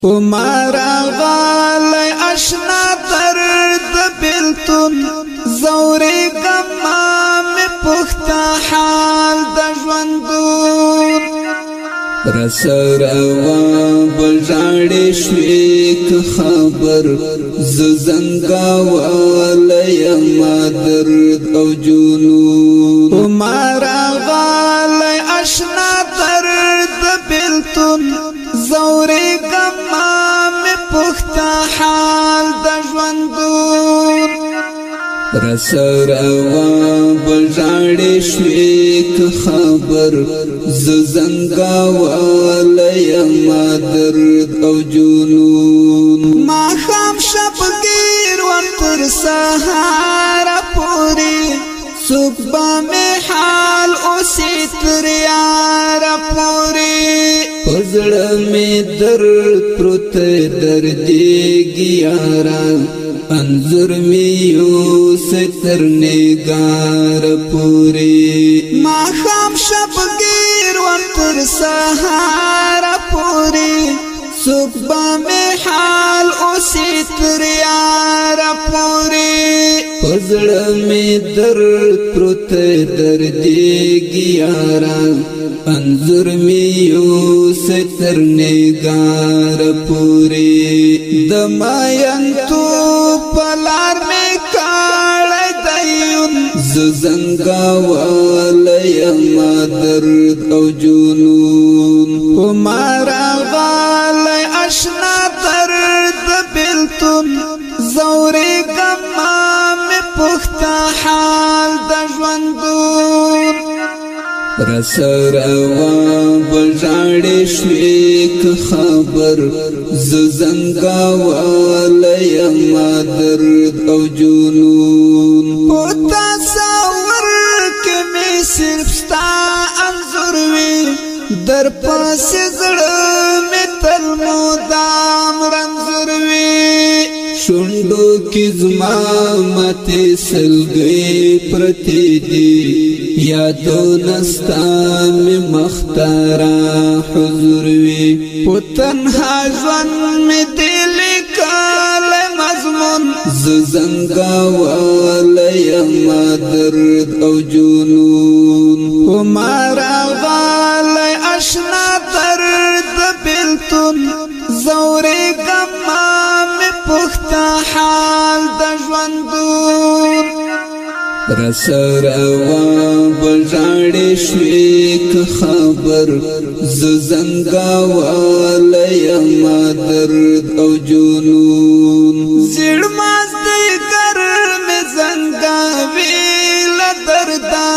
ومارا غالی اشنا درد بلتون زوری گمام پختا حال د ژوندون رسر اوان بلجاڑی شویک خبر زنگا والی ما درد او جنون ومارا غالی اشنا درد بلتون زوری گمام پختا حال د ژوندون رسر اوان بلجاڑی شویک خبر زنگا والی ما درد او جنون ما خام شب گیر وانتر سهار پوری صبح میں حال اسی تریار پوری پزڑ میں درد پروت دردی گیارا انظر میں یوں ستر نگار پوری ما خام شب گیر وانتر سہار پوری صبح میں حال اسی تریار پوری پزڑ میں درد پروت دردی گیارا انظر میں یوں ستر نگار پوری دمائن تو پلار میں کاڑ دیون زنگا والی ما درد او جنون ومارا غالی اشنا درد بلتون زوری گمام پختا حال د ژوندون رسر اوان بلجاڑی شویک خبر زنگا والی ما درد او جنون پوتا ساور کے میں صرف ستا انظر وی در پاس زڑ میں تل مدام رنظر وی شنڈو کی زمامت سلگئی پرتی دی یادو نستا میں مختارا حضور وی پتنہا ژوند میں دل کال مضمون زنگا والی ما درد او جنون ومارا غالی اشنا درد بلتون زوری گمام پختا حال د ژوندون رسر اوان بلجاڑی شویک خبر زنگا والی ما درد او جنون زیر مازدی گرم زنگا ویل دردا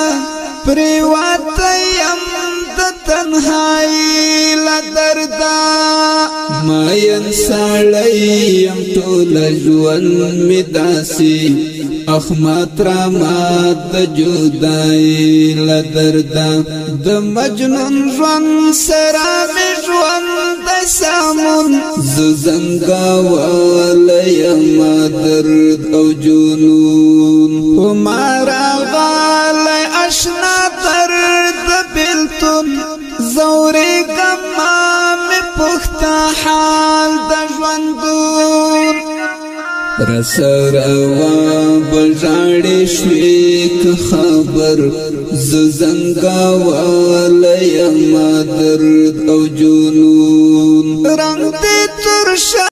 پریواتیم د تنهایی لدردا ماین ساڑیم طول ژوند می داسی اخمات رامات د جدائی لدردا د مجنون ژوند سرا می ژوند د سامون زنگا والی ما درد او جنون ومارا غالی اشنا درد بلتون زوری گمام پختا حال د ژوندون رسر اوان بلجاڑی شویک خبر زنگا والی ما درد او جنون